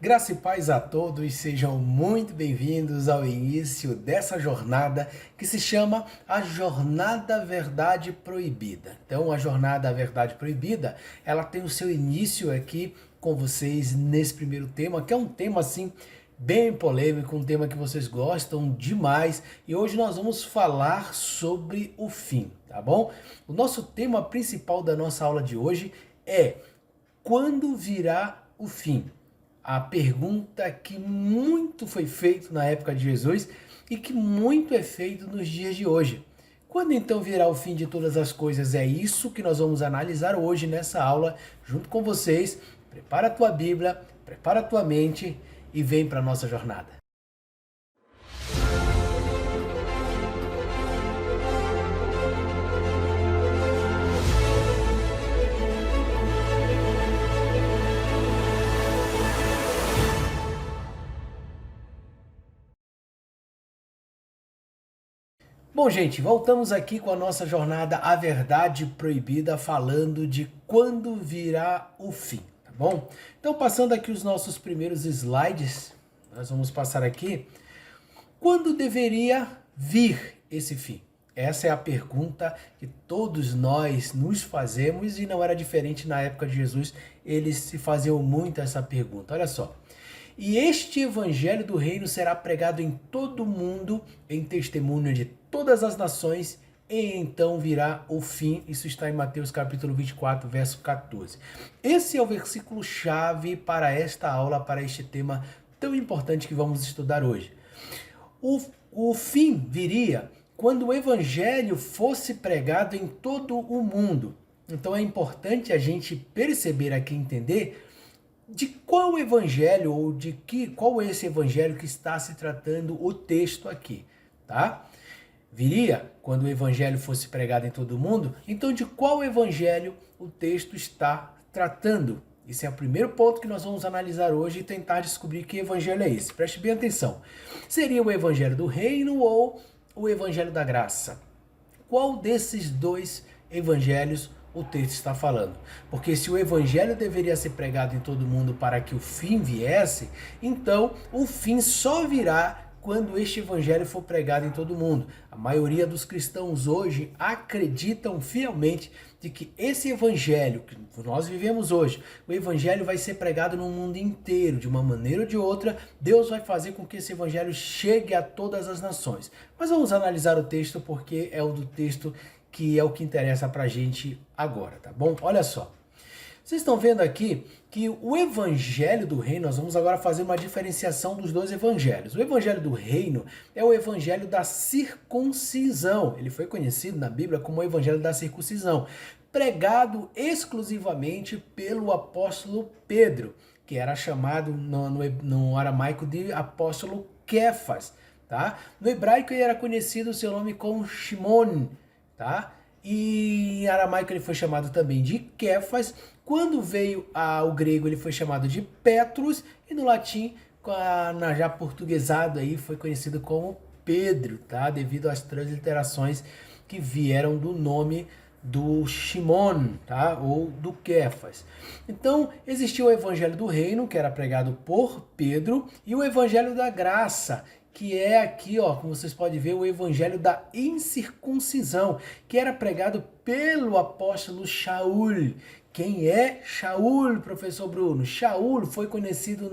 Graça e paz a todos, sejam muito bem-vindos ao início dessa jornada que se chama a Jornada Verdade Proibida. Então, a Jornada Verdade Proibida, ela tem o seu início aqui com vocês nesse primeiro tema, que é um tema assim bem polêmico, um tema que vocês gostam demais, e hoje nós vamos falar sobre o fim, tá bom? O nosso tema principal da nossa aula de hoje é: quando virá o fim? A pergunta que muito foi feito na época de Jesus e que muito é feito nos dias de hoje. Quando então virá o fim de todas as coisas? É isso que nós vamos analisar hoje nessa aula, junto com vocês. Prepara a tua Bíblia, prepara a tua mente e vem para a nossa jornada. Bom, gente, voltamos aqui com a nossa jornada A Verdade Proibida, falando de quando virá o fim, tá bom? Então, passando aqui os nossos primeiros slides, nós vamos passar aqui. Quando deveria vir esse fim? Essa é a pergunta que todos nós nos fazemos e não era diferente na época de Jesus, eles se faziam muito essa pergunta. Olha só. E este evangelho do reino será pregado em todo o mundo, em testemunho de todas as nações, e então virá o fim. Isso está em Mateus capítulo 24, verso 14. Esse é o versículo chave para esta aula, para este tema tão importante que vamos estudar hoje. O fim viria quando o evangelho fosse pregado em todo o mundo. Então é importante a gente perceber aqui, entender de qual evangelho ou qual é esse evangelho que está se tratando o texto aqui, tá? Viria quando o evangelho fosse pregado em todo o mundo. Então, de qual evangelho o texto está tratando? Esse é o primeiro ponto que nós vamos analisar hoje e tentar descobrir que evangelho é esse. Preste bem atenção. Seria o evangelho do reino ou o evangelho da graça? Qual desses dois evangelhos o texto está falando? Porque se o evangelho deveria ser pregado em todo mundo para que o fim viesse, então o fim só virá quando este evangelho for pregado em todo mundo. A maioria dos cristãos hoje acreditam fielmente de que esse evangelho que nós vivemos hoje, o evangelho vai ser pregado no mundo inteiro, de uma maneira ou de outra. Deus vai fazer com que esse evangelho chegue a todas as nações. Mas vamos analisar o texto, porque é o do texto que é o que interessa pra gente agora, tá bom? Olha só. Vocês estão vendo aqui que o evangelho do reino, nós vamos agora fazer uma diferenciação dos dois evangelhos. O evangelho do reino é o evangelho da circuncisão. Ele foi conhecido na Bíblia como o evangelho da circuncisão, pregado exclusivamente pelo apóstolo Pedro, que era chamado no aramaico de apóstolo Kefas, tá? No hebraico ele era conhecido o seu nome como Shimon, tá? E em aramaico ele foi chamado também de Kefas. Quando veio ao grego ele foi chamado de Petrus, e no latim, já portuguesado aí, foi conhecido como Pedro, tá? Devido às transliterações que vieram do nome do Shimon, tá? Ou do Kefas. Então, existia o evangelho do reino, que era pregado por Pedro, e o evangelho da graça, que é aqui, ó, como vocês podem ver, o evangelho da incircuncisão, que era pregado pelo apóstolo Shaul. Quem é Shaul, professor Bruno? Shaul foi conhecido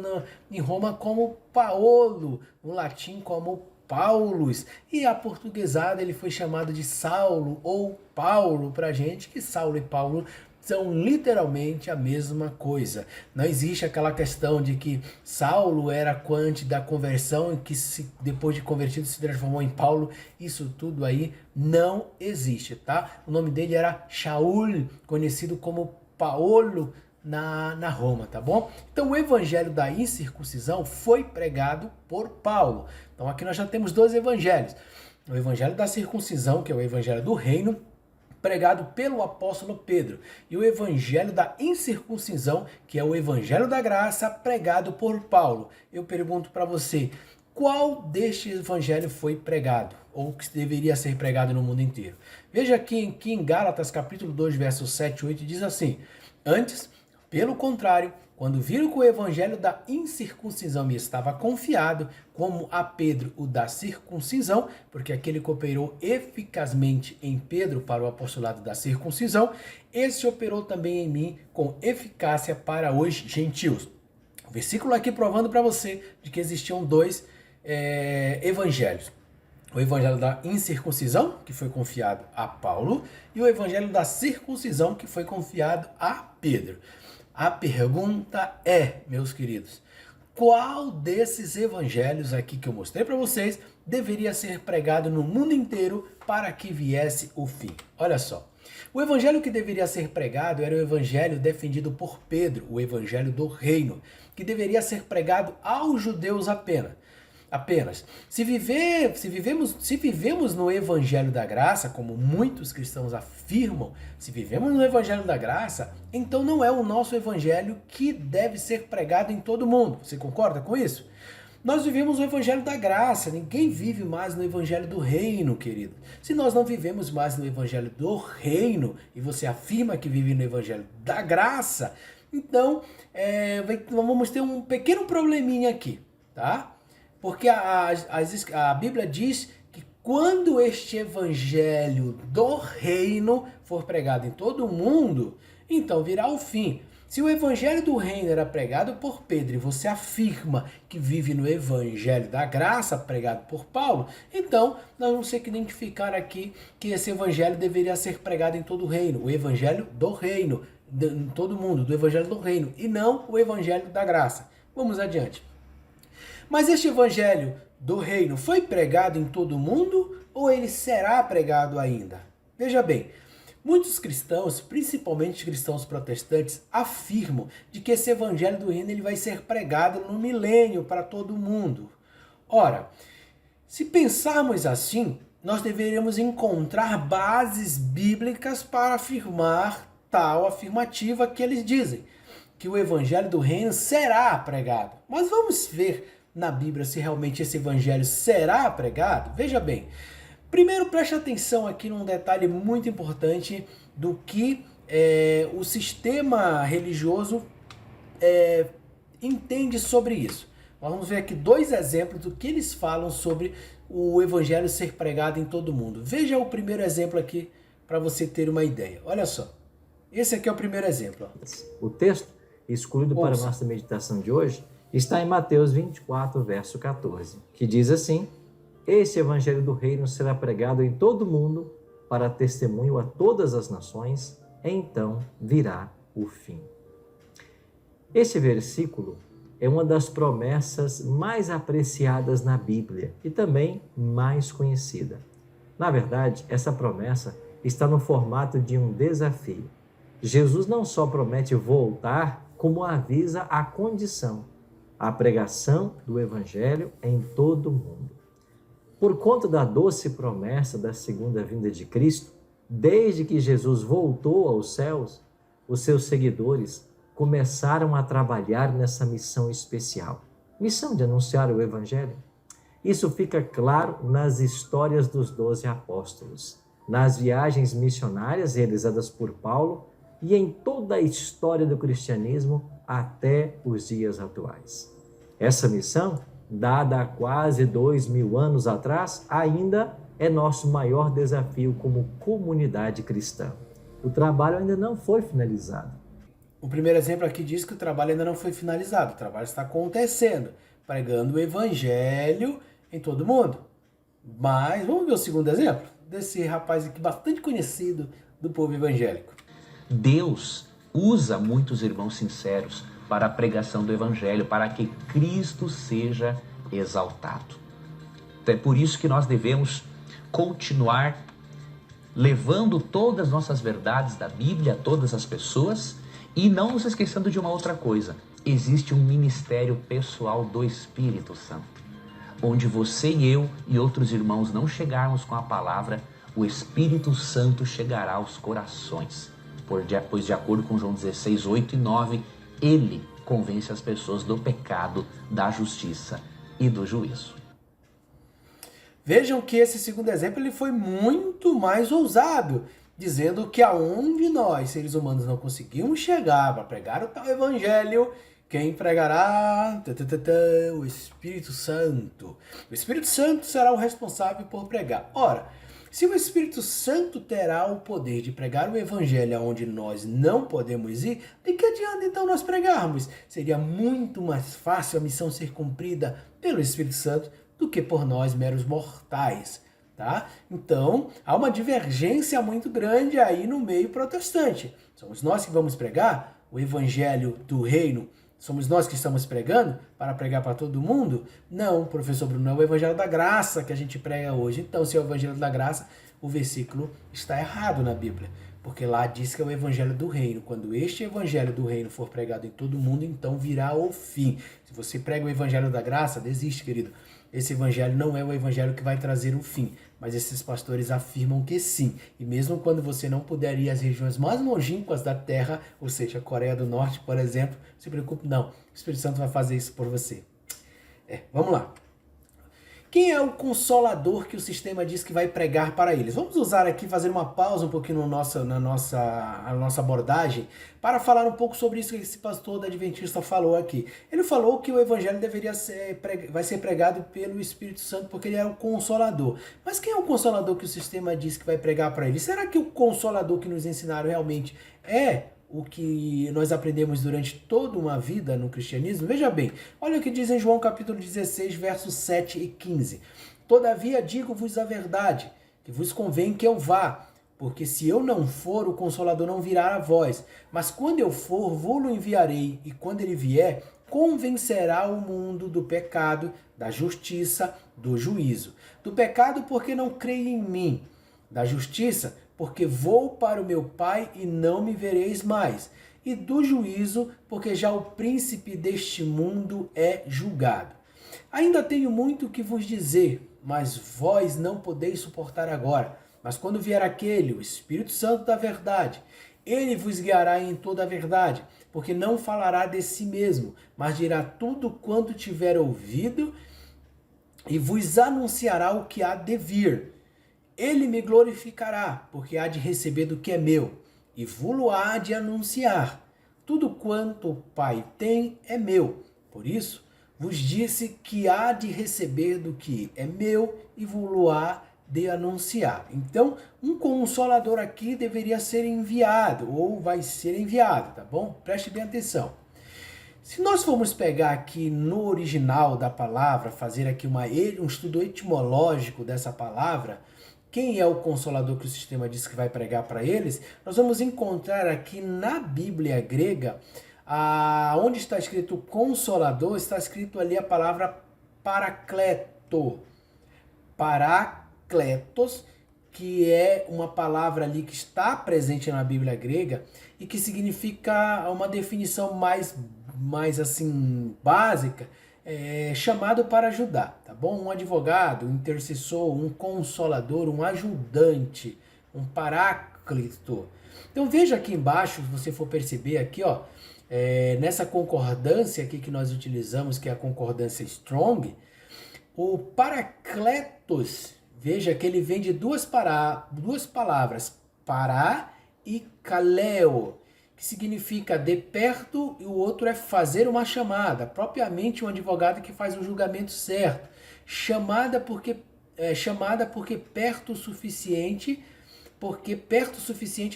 em Roma como Paulo, no latim como Paulus, e a portuguesada ele foi chamado de Saulo ou Paulo pra gente, que Saulo e Paulo são literalmente a mesma coisa. Não existe aquela questão de que Saulo era antes da conversão e que depois de convertido se transformou em Paulo. Isso tudo aí não existe, tá? O nome dele era Shaul, conhecido como Paulo na Roma, tá bom? Então o evangelho da incircuncisão foi pregado por Paulo. Então aqui nós já temos dois evangelhos. O evangelho da circuncisão, que é o evangelho do reino, pregado pelo apóstolo Pedro, e o evangelho da incircuncisão, que é o evangelho da graça, pregado por Paulo. Eu pergunto para você, qual deste evangelho foi pregado, ou que deveria ser pregado no mundo inteiro? Veja aqui em Gálatas capítulo 2, versos 7 e 8, diz assim: antes, pelo contrário, Quando viram que o evangelho da incircuncisão me estava confiado, como a Pedro o da circuncisão, porque aquele cooperou eficazmente em Pedro para o apostolado da circuncisão, esse operou também em mim com eficácia para os gentios. O versículo aqui provando para você de que existiam dois evangelhos. O evangelho da incircuncisão, que foi confiado a Paulo, e o evangelho da circuncisão, que foi confiado a Pedro. A pergunta é, meus queridos, qual desses evangelhos aqui que eu mostrei para vocês deveria ser pregado no mundo inteiro para que viesse o fim? Olha só, o evangelho que deveria ser pregado era o evangelho defendido por Pedro, o evangelho do reino, que deveria ser pregado aos judeus apenas. Se vivemos no evangelho da graça, como muitos cristãos afirmam, se vivemos no evangelho da graça, então não é o nosso evangelho que deve ser pregado em todo mundo. Você concorda com isso? Nós vivemos o evangelho da graça, ninguém vive mais no evangelho do reino, querido. Se nós não vivemos mais no evangelho do reino, e você afirma que vive no evangelho da graça, então vamos ter um pequeno probleminha aqui, tá? Porque a Bíblia diz que quando este evangelho do reino for pregado em todo o mundo, então virá o fim. Se o evangelho do reino era pregado por Pedro e você afirma que vive no evangelho da graça pregado por Paulo, então nós vamos ter que identificar aqui que esse evangelho deveria ser pregado em todo o reino, o evangelho do reino, em todo mundo, do evangelho do reino, e não o evangelho da graça. Vamos adiante. Mas este evangelho do reino foi pregado em todo o mundo ou ele será pregado ainda? Veja bem, muitos cristãos, principalmente cristãos protestantes, afirmam de que esse evangelho do reino ele vai ser pregado no milênio para todo mundo. Ora, se pensarmos assim, nós deveríamos encontrar bases bíblicas para afirmar tal afirmativa que eles dizem, que o evangelho do reino será pregado. Mas vamos ver na Bíblia se realmente esse evangelho será pregado? Veja bem, primeiro preste atenção aqui num detalhe muito importante do que o sistema religioso entende sobre isso. Vamos ver aqui dois exemplos do que eles falam sobre o evangelho ser pregado em todo mundo. Veja o primeiro exemplo aqui para você ter uma ideia. Olha só, esse aqui é o primeiro exemplo. O texto escolhido para a nossa meditação de hoje está em Mateus 24, verso 14, que diz assim: Este evangelho do reino será pregado em todo o mundo para testemunho a todas as nações, então virá o fim. Este versículo é uma das promessas mais apreciadas na Bíblia e também mais conhecida. Na verdade, essa promessa está no formato de um desafio. Jesus não só promete voltar, como avisa a condição: a pregação do evangelho em todo o mundo. Por conta da doce promessa da segunda vinda de Cristo, desde que Jesus voltou aos céus, os seus seguidores começaram a trabalhar nessa missão especial, missão de anunciar o evangelho. Isso fica claro nas histórias dos 12 apóstolos, nas viagens missionárias realizadas por Paulo e em toda a história do cristianismo até os dias atuais. Essa missão, dada há quase 2000 anos atrás, ainda é nosso maior desafio como comunidade cristã. O trabalho ainda não foi finalizado. O primeiro exemplo aqui diz que o trabalho ainda não foi finalizado, o trabalho está acontecendo, pregando o evangelho em todo mundo. Mas vamos ver o segundo exemplo desse rapaz aqui bastante conhecido do povo evangélico. Deus usa muitos irmãos sinceros para a pregação do evangelho, para que Cristo seja exaltado. Então é por isso que nós devemos continuar levando todas as nossas verdades da Bíblia a todas as pessoas e não nos esquecendo de uma outra coisa. Existe um ministério pessoal do Espírito Santo, onde você e eu e outros irmãos não chegarmos com a palavra, o Espírito Santo chegará aos corações. Pois de acordo com João 16, 8 e 9, ele convence as pessoas do pecado, da justiça e do juízo. Vejam que esse segundo exemplo ele foi muito mais ousado. dizendo que aonde nós, seres humanos, não conseguimos chegar para pregar o tal evangelho, quem pregará? O Espírito Santo. O Espírito Santo será o responsável por pregar. Ora, se o Espírito Santo terá o poder de pregar o evangelho aonde nós não podemos ir, de que adianta então nós pregarmos? Seria muito mais fácil a missão ser cumprida pelo Espírito Santo do que por nós, meros mortais. Tá? Então, há uma divergência muito grande aí no meio protestante. Somos nós que vamos pregar o evangelho do reino. Somos nós que estamos pregando para pregar para todo mundo? Não, professor Bruno, é o evangelho da graça que a gente prega hoje. Então, se é o evangelho da graça, o versículo está errado na Bíblia. Porque lá diz que é o evangelho do reino. Quando este evangelho do reino for pregado em todo mundo, então virá o fim. Se você prega o evangelho da graça, desiste, querido. Esse evangelho não é o evangelho que vai trazer o fim, mas esses pastores afirmam que sim. E mesmo quando você não puder ir às regiões mais longínquas da terra, ou seja, a Coreia do Norte, por exemplo, não se preocupe não, o Espírito Santo vai fazer isso por você. Vamos lá. Quem é o consolador que o sistema diz que vai pregar para eles? Vamos usar aqui, fazer uma pausa um pouquinho na nossa abordagem para falar um pouco sobre isso que esse pastor da Adventista falou aqui. Ele falou que o evangelho vai ser pregado pelo Espírito Santo porque ele é o consolador. Mas quem é o consolador que o sistema diz que vai pregar para eles? Será que o consolador que nos ensinaram realmente é o que nós aprendemos durante toda uma vida no cristianismo? Veja bem, olha o que diz em João capítulo 16, versos 7 e 15. Todavia digo-vos a verdade, que vos convém que eu vá, porque se eu não for, o Consolador não virá a vós. Mas quando eu for, vou-lo enviarei, e quando ele vier, convencerá o mundo do pecado, da justiça, do juízo. Do pecado, porque não creio em mim. Da justiça, porque vou para o meu Pai e não me vereis mais. E do juízo, porque já o príncipe deste mundo é julgado. Ainda tenho muito que vos dizer, mas vós não podeis suportar agora. Mas quando vier aquele, o Espírito Santo da verdade, ele vos guiará em toda a verdade, porque não falará de si mesmo, mas dirá tudo quanto tiver ouvido e vos anunciará o que há de vir. Ele me glorificará, porque há de receber do que é meu, e vou-lo há de anunciar. Tudo quanto o Pai tem é meu. Por isso, vos disse que há de receber do que é meu, e vou-lo há de anunciar. Então, um consolador aqui deveria ser enviado, ou vai ser enviado, tá bom? Preste bem atenção. Se nós formos pegar aqui no original da palavra, fazer aqui um estudo etimológico dessa palavra, quem é o consolador que o sistema diz que vai pregar para eles, nós vamos encontrar aqui na Bíblia grega, onde está escrito consolador, está escrito ali a palavra paracleto. Paracletos, que é uma palavra ali que está presente na Bíblia grega e que significa uma definição mais assim básica, chamado para ajudar, tá bom? Um advogado, um intercessor, um consolador, um ajudante, um paráclito. Então veja aqui embaixo, se você for perceber aqui, ó, nessa concordância aqui que nós utilizamos, que é a concordância Strong, o paracletos, veja que ele vem de duas palavras, pará e kaleo, que significa de perto, e o outro é fazer uma chamada, propriamente um advogado que faz um julgamento certo. Chamada porque perto o suficiente,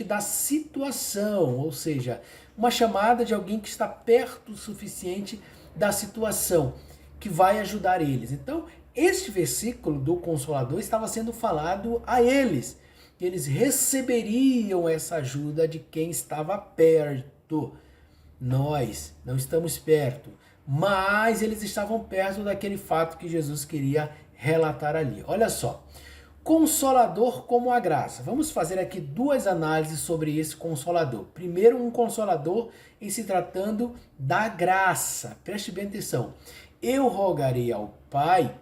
da situação, ou seja, uma chamada de alguém que está perto o suficiente da situação, que vai ajudar eles. Então, este versículo do Consolador estava sendo falado a eles. Eles receberiam essa ajuda de quem estava perto. Nós não estamos perto, mas eles estavam perto daquele fato que Jesus queria relatar ali. Olha só, Consolador como a graça. Vamos fazer aqui duas análises sobre esse Consolador. Primeiro, um Consolador em se tratando da graça. Preste bem atenção. Eu rogarei ao Pai,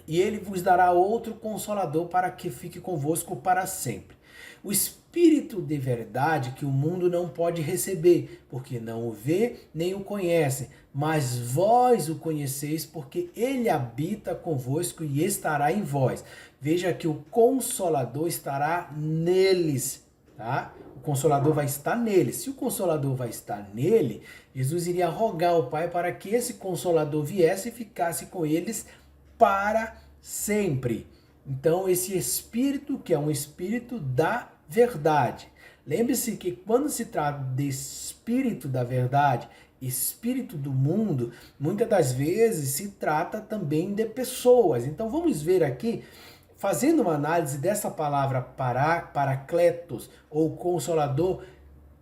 e ele vos dará outro Consolador para que fique convosco para sempre. O Espírito de verdade que o mundo não pode receber, porque não o vê nem o conhece, mas vós o conheceis, porque ele habita convosco e estará em vós. Veja que o Consolador estará neles, tá? O Consolador vai estar nele. Se o Consolador vai estar nele, Jesus iria rogar ao Pai para que esse Consolador viesse e ficasse com eles para sempre. Então, esse Espírito, que é um Espírito da verdade. Lembre-se que quando se trata de Espírito da verdade, Espírito do mundo, muitas das vezes se trata também de pessoas. Então, vamos ver aqui, fazendo uma análise dessa palavra paracletos ou consolador,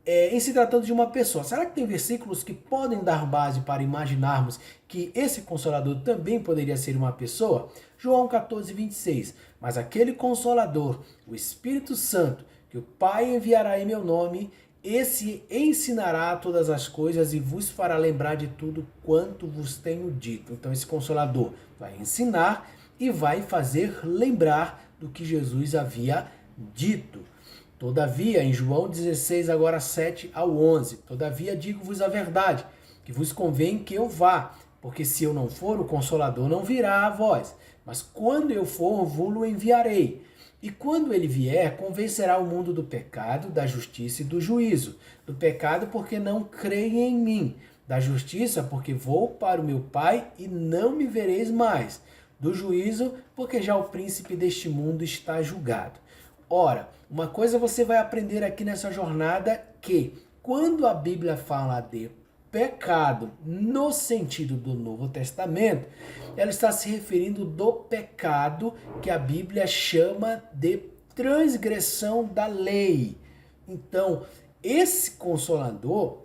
em se tratando de uma pessoa. Será que tem versículos que podem dar base para imaginarmos que esse consolador também poderia ser uma pessoa? João 14, 26. Mas aquele consolador, o Espírito Santo, que o Pai enviará em meu nome, esse ensinará todas as coisas e vos fará lembrar de tudo quanto vos tenho dito. Então esse consolador vai ensinar e vai fazer lembrar do que Jesus havia dito. Todavia, em João 16, agora 7 ao 11, todavia digo-vos a verdade, que vos convém que eu vá, porque se eu não for, o Consolador não virá a vós, mas quando eu for, vou-lo enviarei. E quando ele vier, convencerá o mundo do pecado, da justiça e do juízo. Do pecado, porque não creem em mim. Da justiça, porque vou para o meu Pai e não me vereis mais. Do juízo, porque já o príncipe deste mundo está julgado. Ora, uma coisa você vai aprender aqui nessa jornada, que quando a Bíblia fala de pecado no sentido do Novo Testamento, ela está se referindo do pecado que a Bíblia chama de transgressão da lei. Então, esse Consolador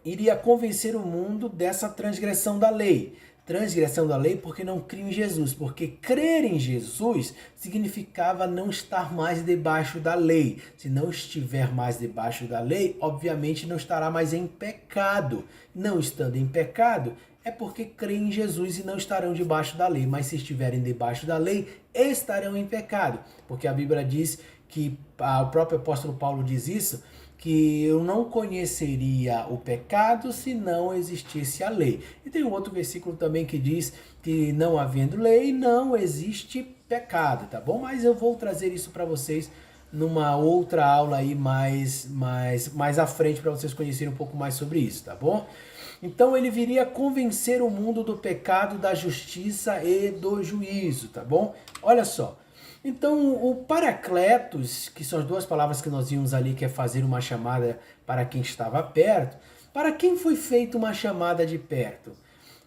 iria convencer o mundo dessa transgressão da lei. Transgressão da lei porque não criam em Jesus, porque crer em Jesus significava não estar mais debaixo da lei. Se não estiver mais debaixo da lei, obviamente não estará mais em pecado. Não estando em pecado, é porque creem em Jesus e não estarão debaixo da lei. Mas se estiverem debaixo da lei, estarão em pecado. Porque a Bíblia diz que, o próprio apóstolo Paulo diz isso, que eu não conheceria o pecado se não existisse a lei. E tem um outro versículo também que diz que não havendo lei, não existe pecado, tá bom? Mas eu vou trazer isso para vocês numa outra aula aí mais à frente, para vocês conhecerem um pouco mais sobre isso, tá bom? Então ele viria convencer o mundo do pecado, da justiça e do juízo, tá bom? Olha só. Então, o paracletos, que são as duas palavras que nós vimos ali, que é fazer uma chamada para quem estava perto, para quem foi feita uma chamada de perto?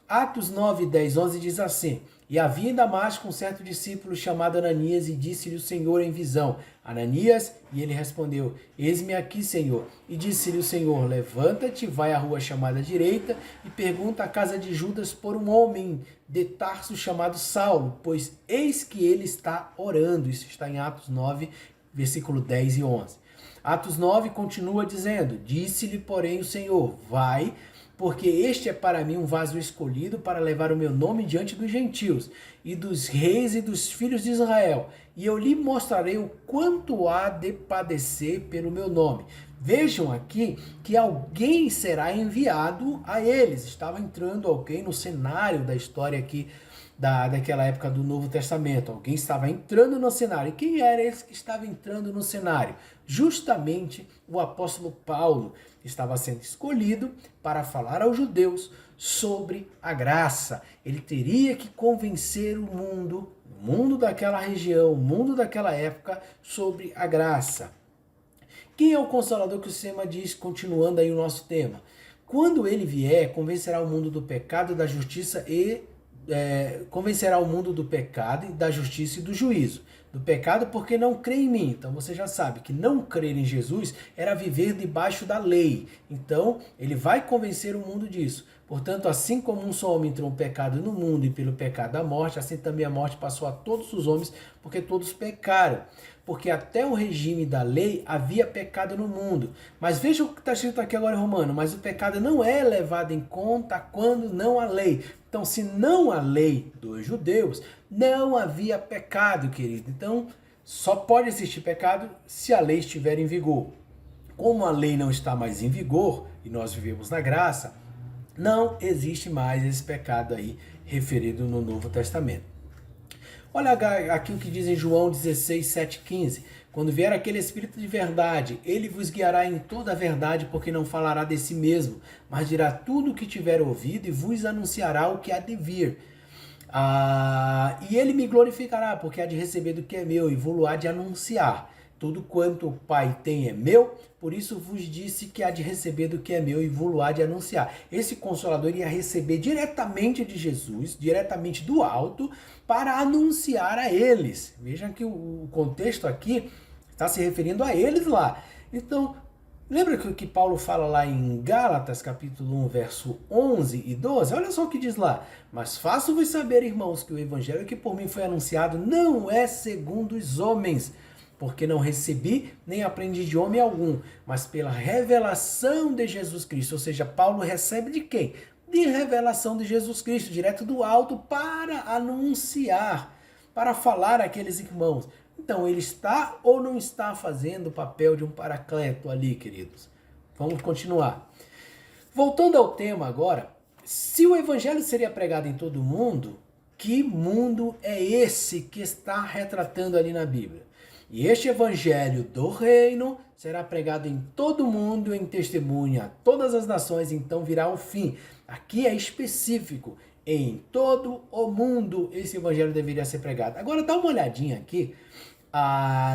Atos 9, 10, 11 diz assim: E havia em Damasco um certo discípulo chamado Ananias, e disse-lhe o Senhor em visão: Ananias, e ele respondeu: Eis-me aqui, Senhor. E disse-lhe o Senhor: Levanta-te, vai à rua chamada direita, e pergunta à casa de Judas por um homem de Tarso chamado Saulo, pois eis que ele está orando. Isso está em Atos 9, versículo 10 e 11. Atos 9 continua dizendo: Disse-lhe, porém, o Senhor: Vai, porque este é para mim um vaso escolhido para levar o meu nome diante dos gentios e dos reis e dos filhos de Israel, e eu lhe mostrarei o quanto há de padecer pelo meu nome. Vejam aqui que alguém será enviado a eles. Estava entrando alguém no cenário da história aqui daquela época do Novo Testamento. Alguém estava entrando no cenário. E quem era esse que estava entrando no cenário? Justamente o apóstolo Paulo estava sendo escolhido para falar aos judeus sobre a graça. Ele teria que convencer o mundo daquela região, o mundo daquela época, sobre a graça. Quem é o Consolador que o Sema diz, continuando aí o nosso tema? Quando ele vier, convencerá o mundo do pecado, da justiça e convencerá o mundo do pecado, da justiça e do juízo. Do pecado porque não crê em mim. Então você já sabe que não crer em Jesus era viver debaixo da lei. Então ele vai convencer o mundo disso. Portanto, assim como um só homem entrou o pecado no mundo e pelo pecado a morte, assim também a morte passou a todos os homens porque todos pecaram. Porque até o regime da lei havia pecado no mundo. Mas veja o que está escrito aqui agora em Romano. Mas o pecado não é levado em conta quando não há lei. Então, se não há lei dos judeus, não havia pecado, querido. Então, só pode existir pecado se a lei estiver em vigor. Como a lei não está mais em vigor, e nós vivemos na graça, não existe mais esse pecado aí referido no Novo Testamento. Olha aqui o que diz em João 16, 7, 15. Quando vier aquele Espírito de verdade, ele vos guiará em toda a verdade, porque não falará de si mesmo, mas dirá tudo o que tiver ouvido e vos anunciará o que há de vir. E ele me glorificará, porque há de receber do que é meu e vou-lo há de anunciar. Tudo quanto o Pai tem é meu, por isso vos disse que há de receber do que é meu e vou-lo há de anunciar. Esse Consolador ia receber diretamente de Jesus, diretamente do alto, para anunciar a eles. Vejam que o contexto aqui está se referindo a eles lá. Então, lembra que Paulo fala lá em Gálatas, capítulo 1, verso 11 e 12? Olha só o que diz lá. Mas faço-vos saber, irmãos, que o evangelho que por mim foi anunciado não é segundo os homens, porque não recebi nem aprendi de homem algum, mas pela revelação de Jesus Cristo. Ou seja, Paulo recebe de quem? De revelação de Jesus Cristo, direto do alto, para anunciar, para falar àqueles irmãos. Então, ele está ou não está fazendo o papel de um paracleto ali, queridos? Vamos continuar. Voltando ao tema agora, se o evangelho seria pregado em todo mundo, que mundo é esse que está retratando ali na Bíblia? E este evangelho do reino será pregado em todo mundo em testemunha a todas as nações, então virá o fim. Aqui é específico, em todo o mundo esse evangelho deveria ser pregado. Agora dá uma olhadinha aqui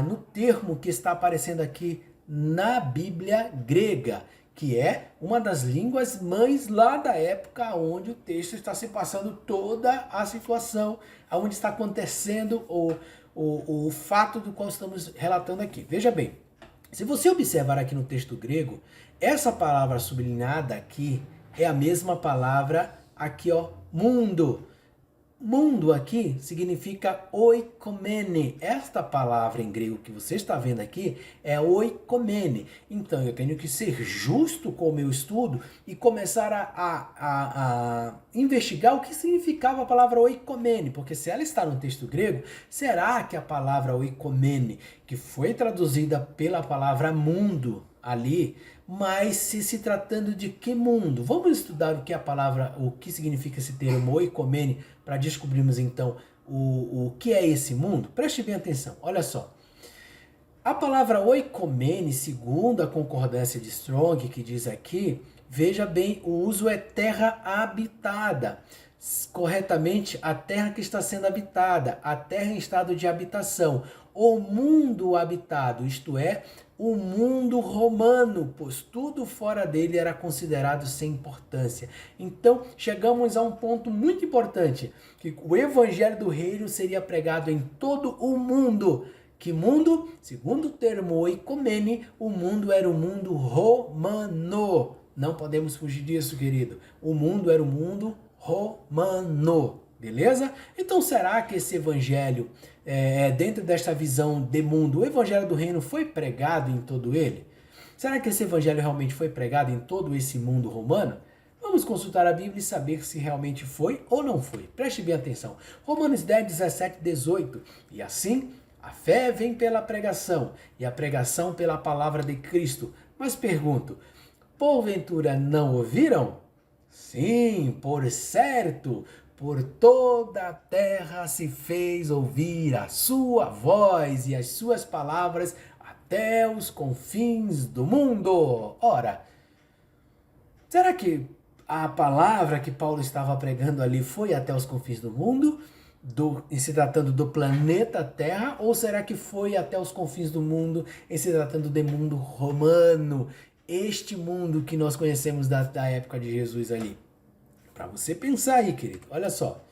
no termo que está aparecendo aqui na Bíblia grega, que é uma das línguas mães lá da época onde o texto está se passando toda a situação, onde está acontecendo o fato do qual estamos relatando aqui. Veja bem, se você observar aqui no texto grego, essa palavra sublinhada aqui é a mesma palavra aqui, ó, mundo. Mundo aqui significa oikomene. Esta palavra em grego que você está vendo aqui é oikomene. Então eu tenho que ser justo com o meu estudo e começar a investigar o que significava a palavra oikomene. Porque se ela está no texto grego, será que a palavra oikomene, que foi traduzida pela palavra mundo ali, mas se tratando de que mundo? Vamos estudar o que significa esse termo oikomene para descobrirmos então o que é esse mundo? Preste bem atenção, olha só. A palavra oikomene, segundo a concordância de Strong, que diz aqui, veja bem, o uso é terra habitada. Corretamente, a terra que está sendo habitada, a terra em estado de habitação, o mundo habitado, isto é, o mundo romano, pois tudo fora dele era considerado sem importância. Então, chegamos a um ponto muito importante, que o evangelho do reino seria pregado em todo o mundo. Que mundo? Segundo o termo oikomene, o mundo era o mundo romano. Não podemos fugir disso, querido. O mundo era o mundo romano. Beleza? Então será que esse evangelho, dentro desta visão de mundo, o evangelho do reino foi pregado em todo ele? Será que esse evangelho realmente foi pregado em todo esse mundo romano? Vamos consultar a Bíblia e saber se realmente foi ou não foi. Preste bem atenção. Romanos 10, 17, 18. E assim, a fé vem pela pregação, e a pregação pela palavra de Cristo. Mas pergunto, porventura não ouviram? Sim, por certo, por toda a terra se fez ouvir a sua voz e as suas palavras até os confins do mundo. Ora, será que a palavra que Paulo estava pregando ali foi até os confins do mundo, em se tratando do planeta Terra, ou será que foi até os confins do mundo em se tratando do mundo romano, este mundo que nós conhecemos da época de Jesus ali? Para você pensar aí, querido. Olha só.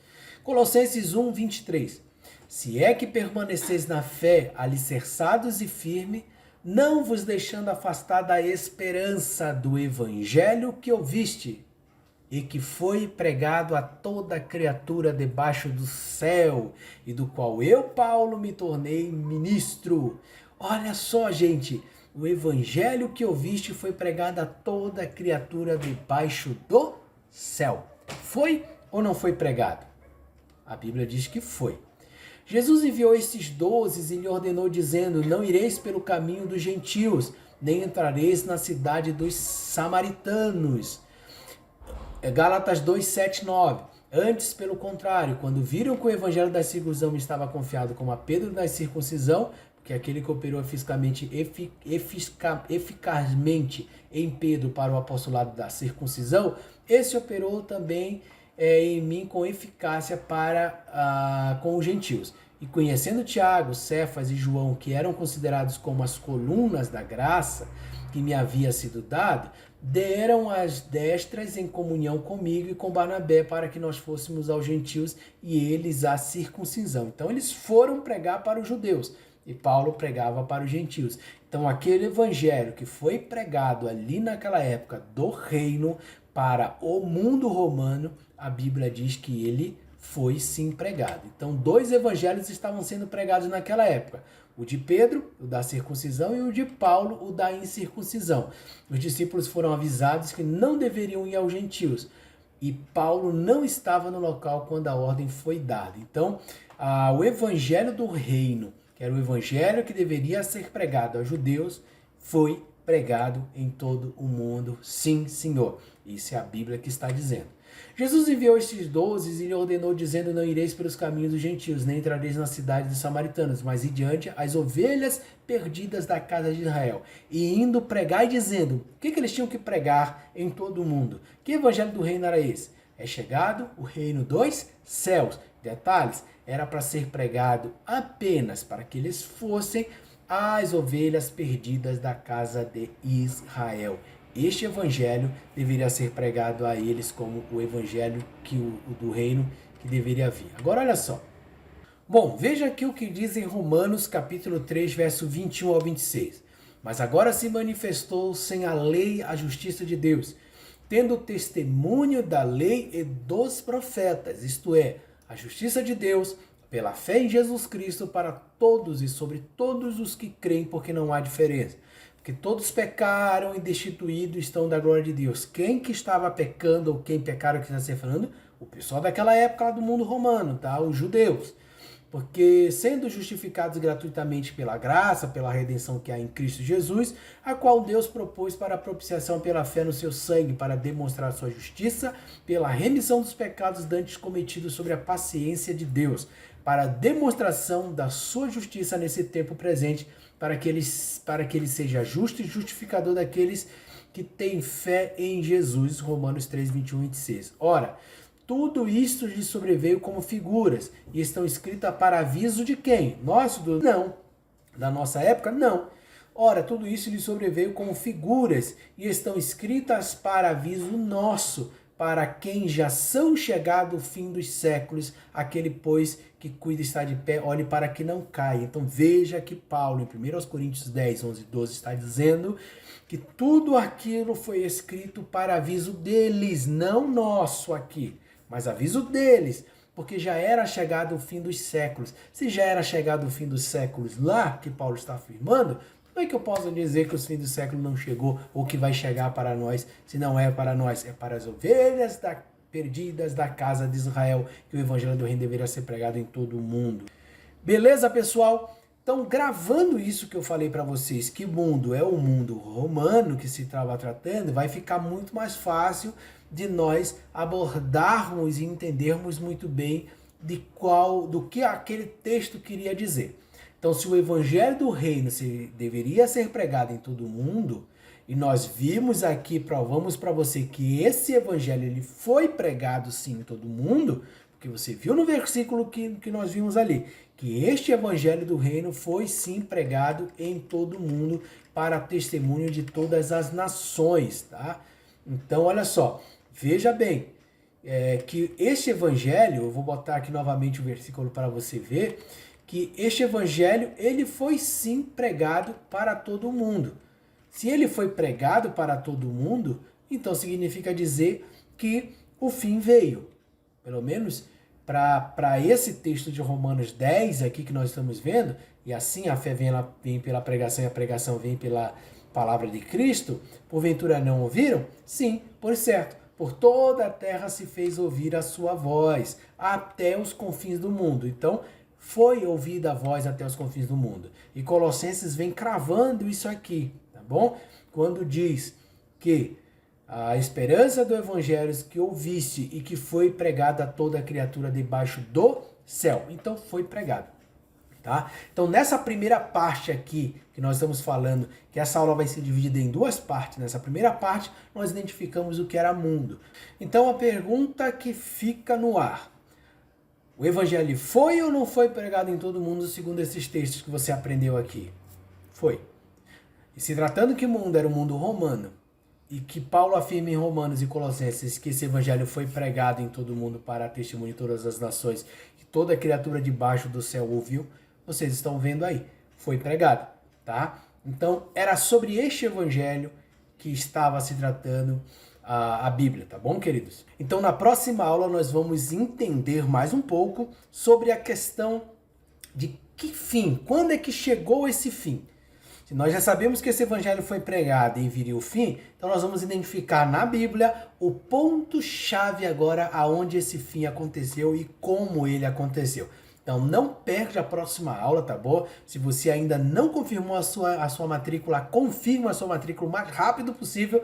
Colossenses 1, 23. Se é que permaneceis na fé, alicerçados e firmes, não vos deixando afastar da esperança do evangelho que ouviste e que foi pregado a toda criatura debaixo do céu, e do qual eu, Paulo, me tornei ministro. Olha só, gente. O evangelho que ouviste foi pregado a toda criatura debaixo do céu. Foi ou não foi pregado? A Bíblia diz que foi. Jesus enviou estes 12 e lhe ordenou dizendo, não ireis pelo caminho dos gentios, nem entrareis na cidade dos samaritanos. Gálatas 2, 7, 9. Antes, pelo contrário, quando viram que o evangelho da circuncisão estava confiado como a Pedro da circuncisão, porque aquele que operou eficazmente em Pedro para o apostolado da circuncisão, esse operou também em mim com eficácia para com os gentios. E conhecendo Tiago, Cefas e João, que eram considerados como as colunas da graça que me havia sido dado, deram as destras em comunhão comigo e com Barnabé para que nós fôssemos aos gentios e eles à circuncisão. Então eles foram pregar para os judeus e Paulo pregava para os gentios. Então aquele evangelho que foi pregado ali naquela época do reino para o mundo romano, a Bíblia diz que ele foi sim pregado. Então 2 evangelhos estavam sendo pregados naquela época. O de Pedro, o da circuncisão, e o de Paulo, o da incircuncisão. Os discípulos foram avisados que não deveriam ir aos gentios. E Paulo não estava no local quando a ordem foi dada. Então, o evangelho do reino, que era o evangelho que deveria ser pregado aos judeus, foi pregado em todo o mundo. Sim, Senhor. Isso é a Bíblia que está dizendo. Jesus enviou estes 12 e lhe ordenou, dizendo: não ireis pelos caminhos dos gentios, nem entrareis na cidade dos samaritanos, mas ide diante as ovelhas perdidas da casa de Israel. E indo pregar e dizendo, o que eles tinham que pregar em todo o mundo? Que evangelho do reino era esse? É chegado o reino dos céus. Detalhes, era para ser pregado apenas para que eles fossem as ovelhas perdidas da casa de Israel. Este evangelho deveria ser pregado a eles como o evangelho do reino que deveria vir. Agora olha só. Bom, veja aqui o que diz em Romanos capítulo 3, verso 21 ao 26. Mas agora se manifestou sem a lei a justiça de Deus, tendo testemunho da lei e dos profetas, isto é, a justiça de Deus pela fé em Jesus Cristo para todos e sobre todos os que creem, porque não há diferença. Porque todos pecaram e destituídos estão da glória de Deus. Quem que estava pecando ou quem pecaram que está se falando? O pessoal daquela época lá do mundo romano, tá? Os judeus. Porque sendo justificados gratuitamente pela graça, pela redenção que há em Cristo Jesus, a qual Deus propôs para a propiciação pela fé no seu sangue, para demonstrar sua justiça, pela remissão dos pecados dantes cometidos sobre a paciência de Deus, para a demonstração da sua justiça nesse tempo presente, para que ele seja justo e justificador daqueles que têm fé em Jesus. Romanos 3, 21 e 26. Ora, tudo isto lhe sobreveio como figuras, e estão escritas para aviso de quem? Nosso? Não. Da nossa época? Não. Ora, tudo isso lhe sobreveio como figuras, e estão escritas para aviso nosso, para quem já são chegado o fim dos séculos, aquele, pois, que cuida estar de pé, olhe para que não caia. Então veja que Paulo, em 1 Coríntios 10, 11 e 12, está dizendo que tudo aquilo foi escrito para aviso deles, não nosso aqui, mas aviso deles, porque já era chegado o fim dos séculos. Se já era chegado o fim dos séculos lá, que Paulo está afirmando, como é que eu posso dizer que o fim do século não chegou ou que vai chegar para nós, se não é para nós? É para as ovelhas perdidas da casa de Israel, que o evangelho do reino deveria ser pregado em todo o mundo. Beleza, pessoal? Então, gravando isso que eu falei para vocês, que mundo é o mundo romano que se estava tratando, vai ficar muito mais fácil de nós abordarmos e entendermos muito bem do que aquele texto queria dizer. Então, se o evangelho do reino deveria ser pregado em todo o mundo, e nós vimos aqui, provamos para você que esse evangelho ele foi pregado sim em todo o mundo, porque você viu no versículo que nós vimos ali, que este evangelho do reino foi sim pregado em todo o mundo para testemunho de todas as nações, tá? Então, olha só, veja bem, que este evangelho, eu vou botar aqui novamente o versículo para você ver, que este evangelho, ele foi sim pregado para todo mundo. Se ele foi pregado para todo mundo, então significa dizer que o fim veio. Pelo menos para esse texto de Romanos 10 aqui que nós estamos vendo, e assim a fé vem pela pregação e a pregação vem pela palavra de Cristo, porventura não ouviram? Sim, por certo. Por toda a terra se fez ouvir a sua voz, até os confins do mundo. Então, foi ouvida a voz até os confins do mundo. E Colossenses vem cravando isso aqui, tá bom? Quando diz que A esperança do evangelho que ouviste e que foi pregada a toda criatura debaixo do céu. Então foi pregado, tá? Então nessa primeira parte aqui que nós estamos falando, que essa aula vai ser dividida em duas partes. Nessa primeira parte nós identificamos o que era mundo. Então a pergunta que fica no ar: o evangelho foi ou não foi pregado em todo mundo segundo esses textos que você aprendeu aqui? Foi. E se tratando que o mundo era o mundo romano, e que Paulo afirma em Romanos e Colossenses que esse evangelho foi pregado em todo mundo para testemunho de todas as nações, que toda criatura debaixo do céu ouviu, vocês estão vendo aí, foi pregado, tá? Então, era sobre este evangelho que estava se tratando a Bíblia, tá bom, queridos? Então, na próxima aula, nós vamos entender mais um pouco sobre a questão de que fim, quando é que chegou esse fim? Se nós já sabemos que esse evangelho foi pregado e viria o fim, então nós vamos identificar na Bíblia o ponto-chave agora aonde esse fim aconteceu e como ele aconteceu. Então não perde a próxima aula, tá bom? Se você ainda não confirmou a sua matrícula, confirma a sua matrícula o mais rápido possível,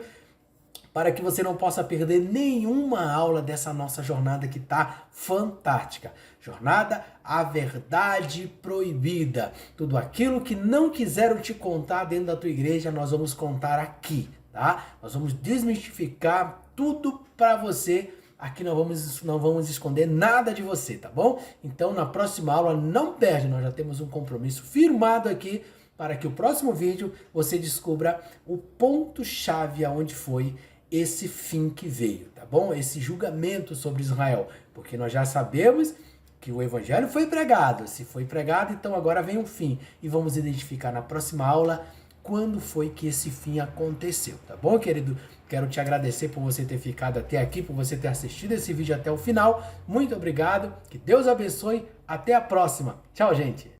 para que você não possa perder nenhuma aula dessa nossa jornada que tá fantástica. Jornada A Verdade Proibida. Tudo aquilo que não quiseram te contar dentro da tua igreja, nós vamos contar aqui, tá? Nós vamos desmistificar tudo para você. Aqui não vamos esconder nada de você, tá bom? Então na próxima aula não perde, nós já temos um compromisso firmado aqui para que o próximo vídeo você descubra o ponto-chave aonde foi esse fim que veio, tá bom? Esse julgamento sobre Israel, porque nós já sabemos que o evangelho foi pregado. Se foi pregado, então agora vem um fim. E vamos identificar na próxima aula quando foi que esse fim aconteceu, tá bom, querido? Quero te agradecer por você ter ficado até aqui, por você ter assistido esse vídeo até o final. Muito obrigado, que Deus abençoe. Até a próxima. Tchau, gente!